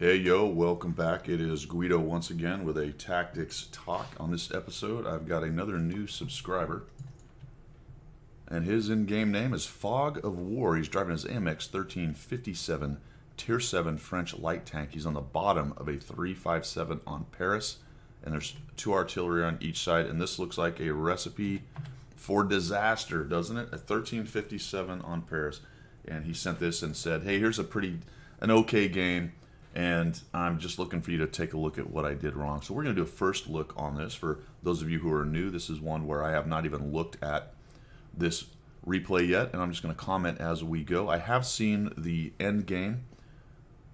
Hey yo, welcome back. It is Guido once again with a tactics talk. On this episode, I've got another new subscriber, and his in-game name is FoggOfWar. He's driving his AMX 1357 Tier 7 French light tank. He's on the bottom of a 357 on Paris, and there's two artillery on each side, and this looks like a recipe for disaster, doesn't it? A 1357 on Paris, and he sent this and said, hey, here's an okay game, and I'm just looking for you to take a look at what I did wrong. So we're going to do a first look on this. For those of you who are new, this is one where I have not even looked at this replay yet, and I'm just going to comment as we go. I have seen the end game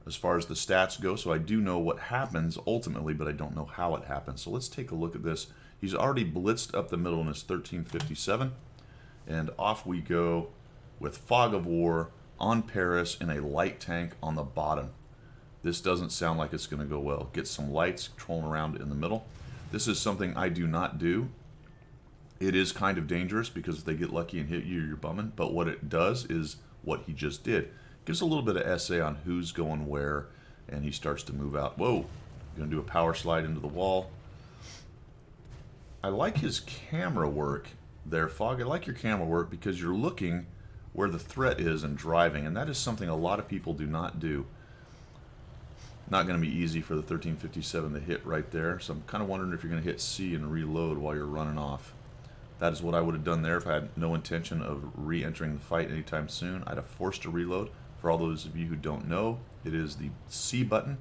as far as the stats go, so I do know what happens ultimately, but I don't know how it happens. So let's take a look at this. He's already blitzed up the middle in his 1357, and off we go with FoggOfWar on Paris in a light tank on the bottom. This doesn't sound like it's going to go well. Get some lights trolling around in the middle. This is something I do not do. It is kind of dangerous because if they get lucky and hit you, you're bumming. But what it does is what he just did. Gives a little bit of essay on who's going where, and he starts to move out. Whoa, going to do a power slide into the wall. I like his camera work there, Fogg. I like your camera work because you're looking where the threat is and driving, and that is something a lot of people do not do. Not going to be easy for the 1357 to hit right there, so I'm kind of wondering if you're going to hit C and reload while you're running off. That is what I would have done there if I had no intention of re-entering the fight anytime soon. I'd have forced a reload. For all those of you who don't know, it is the C button.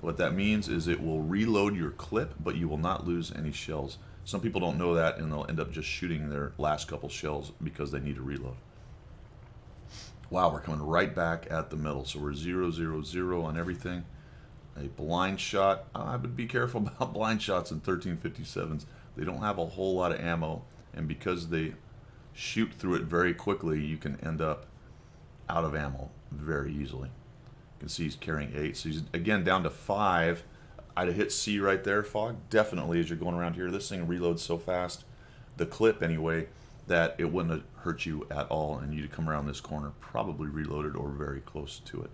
What that means is it will reload your clip, but you will not lose any shells. Some people don't know that, and they'll end up just shooting their last couple shells because they need to reload. Wow, we're coming right back at the middle, so we're 0-0-0 on everything. A blind shot. I would be careful about blind shots in 1357s. They don't have a whole lot of ammo, and because they shoot through it very quickly, you can end up out of ammo very easily. You can see he's carrying 8, so he's again down to 5. I'd have hit C right there, Fogg. Definitely, as you're going around here, this thing reloads so fast, the clip anyway, that it wouldn't have hurt you at all, and you'd come around this corner probably reloaded or very close to it.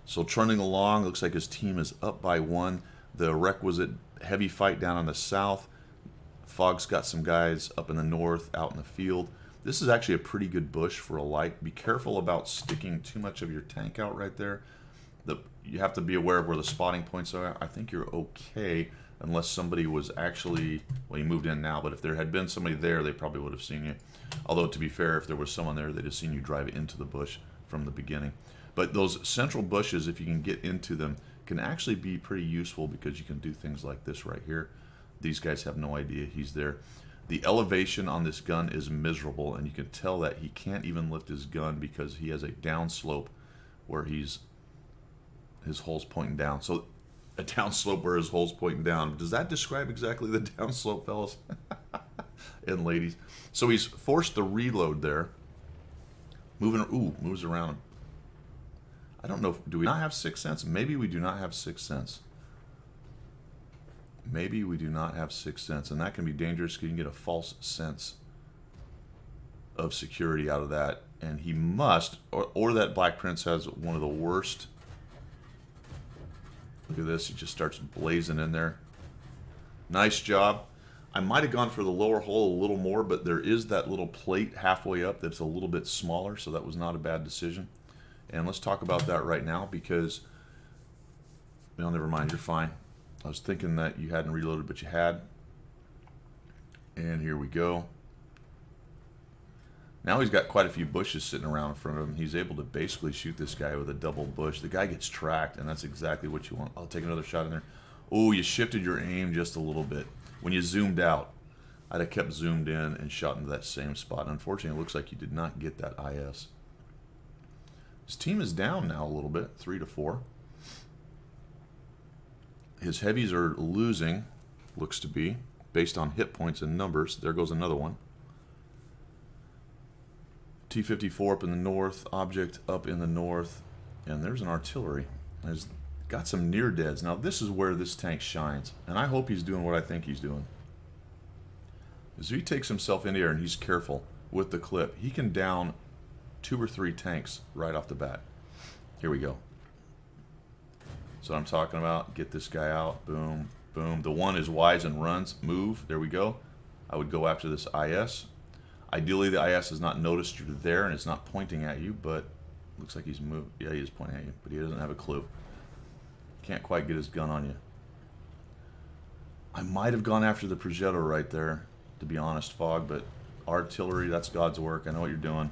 So trundling along, looks like his team is up by 1. The requisite heavy fight down on the south. Fogg's got some guys up in the north, out in the field. This is actually a pretty good bush for a light. Be careful about sticking too much of your tank out right there. You have to be aware of where the spotting points are. I think you're okay unless somebody was actually, well, you moved in now, but if there had been somebody there, they probably would have seen you. Although, to be fair, if there was someone there, they'd have seen you drive into the bush from the beginning. But those central bushes, if you can get into them, can actually be pretty useful because you can do things like this right here. These guys have no idea he's there. The elevation on this gun is miserable, and you can tell that he can't even lift his gun because he has a downslope where his hole's pointing down. So a downslope where his hole's pointing down. Does that describe exactly the downslope, fellas and ladies? So he's forced to reload there. Moves around. I don't know, do we not have 6th sense? Maybe we do not have 6th sense. Maybe we do not have 6th sense, and that can be dangerous because you can get a false sense of security out of that. And he must, or that Black Prince has one of the worst. Look at this, he just starts blazing in there. Nice job. I might have gone for the lower hole a little more, but there is that little plate halfway up that's a little bit smaller, so that was not a bad decision. And let's talk about that right now because, no, never mind, you're fine. I was thinking that you hadn't reloaded, but you had. And here we go. Now he's got quite a few bushes sitting around in front of him. He's able to basically shoot this guy with a double bush. The guy gets tracked, and that's exactly what you want. I'll take another shot in there. Oh, you shifted your aim just a little bit. When you zoomed out, I'd have kept zoomed in and shot into that same spot. Unfortunately, it looks like you did not get that IS. His team is down now a little bit, 3-4. His heavies are losing, looks to be, based on hit points and numbers. There goes another one. T-54 up in the north, object up in the north, and there's an artillery. There's got some near deads. Now this is where this tank shines, and I hope he's doing what I think he's doing. As he takes himself in the air and he's careful with the clip, he can down 2 or 3 tanks right off the bat. Here we go. That's what I'm talking about. Get this guy out. Boom, boom. The one is wise and runs. Move. There we go. I would go after this IS. Ideally, the IS has not noticed you're there and it's not pointing at you, but looks like he's moved. Yeah, he is pointing at you, but he doesn't have a clue. Can't quite get his gun on you. I might have gone after the Progetto right there, to be honest, Fog, but artillery, that's God's work. I know what you're doing.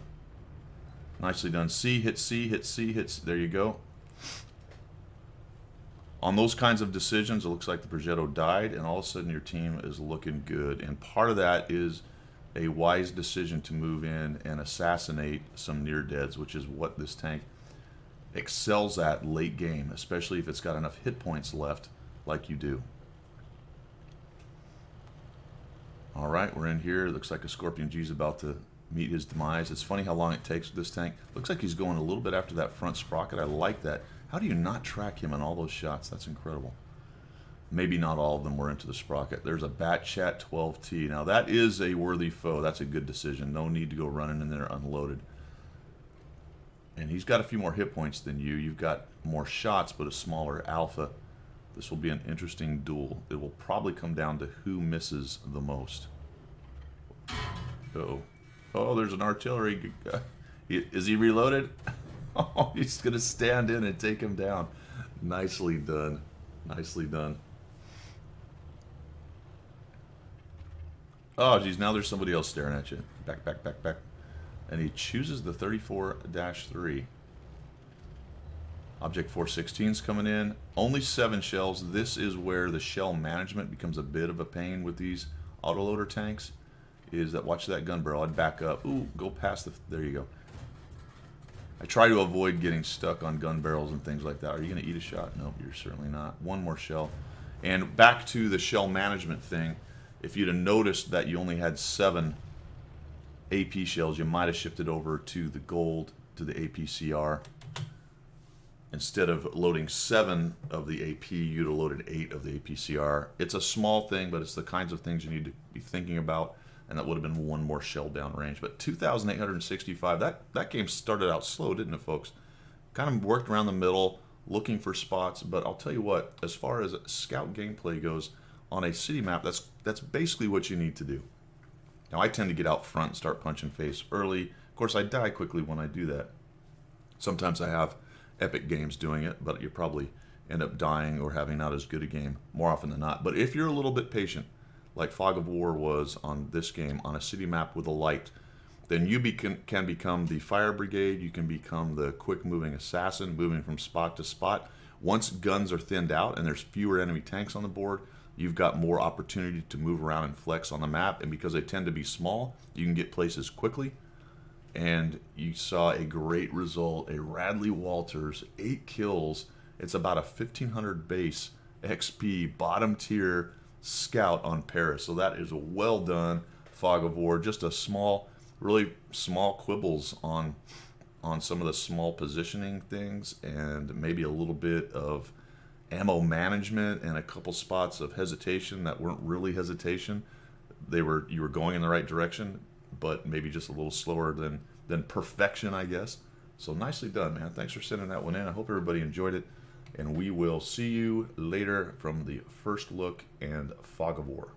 Nicely done. C, hit C, hit C, hit C. There you go. On those kinds of decisions, it looks like the Progetto died, and all of a sudden your team is looking good. And part of that is a wise decision to move in and assassinate some near-deads, which is what this tank excels at late game, especially if it's got enough hit points left like you do. All right, we're in here. It looks like a Scorpion G's about to meet his demise. It's funny how long it takes with this tank. Looks like he's going a little bit after that front sprocket. I like that. How do you not track him in all those shots? That's incredible. Maybe not all of them were into the sprocket. There's a Bat Chat 12T. Now that is a worthy foe. That's a good decision. No need to go running in there unloaded. And he's got a few more hit points than you. You've got more shots, but a smaller alpha. This will be an interesting duel. It will probably come down to who misses the most. Uh-oh. Oh, there's an artillery. Is he reloaded? Oh, he's going to stand in and take him down. Nicely done. Nicely done. Oh, geez, now there's somebody else staring at you. Back, back, back, back. And he chooses the 34-3. Object 416's coming in. Only 7 shells. This is where the shell management becomes a bit of a pain with these autoloader tanks. Is that, watch that gun barrel. I'd back up. Ooh, go past the, there you go. I try to avoid getting stuck on gun barrels and things like that. Are you going to eat a shot? No, you're certainly not. One more shell. And back to the shell management thing. If you'd have noticed that you only had 7 AP shells, you might have shifted over to the gold, to the APCR. Instead of loading 7 of the AP, you'd have loaded 8 of the APCR. It's a small thing, but it's the kinds of things you need to be thinking about, and that would have been 1 more shell down range. But 2,865, that game started out slow, didn't it, folks? Kind of worked around the middle, looking for spots, but I'll tell you what, as far as scout gameplay goes, on a city map, that's basically what you need to do. Now, I tend to get out front and start punching face early. Of course, I die quickly when I do that. Sometimes I have epic games doing it, but you probably end up dying or having not as good a game more often than not. But if you're a little bit patient, like Fog of War was on this game, on a city map with a light, then you can become the fire brigade, you can become the quick-moving assassin, moving from spot to spot. Once guns are thinned out and there's fewer enemy tanks on the board, you've got more opportunity to move around and flex on the map, and because they tend to be small, you can get places quickly. And you saw a great result, a Radley Walters, 8 kills. It's about a 1,500 base XP, bottom tier scout on Paris. So that is a well done Fog of War. Just a small, really small quibbles on some of the small positioning things, and maybe a little bit of ammo management and a couple spots of hesitation that weren't really hesitation. You were going in the right direction, but maybe just a little slower than perfection, I guess. So nicely done, man. Thanks for sending that one in. I hope everybody enjoyed it, and we will see you later from the first look and Fog of War.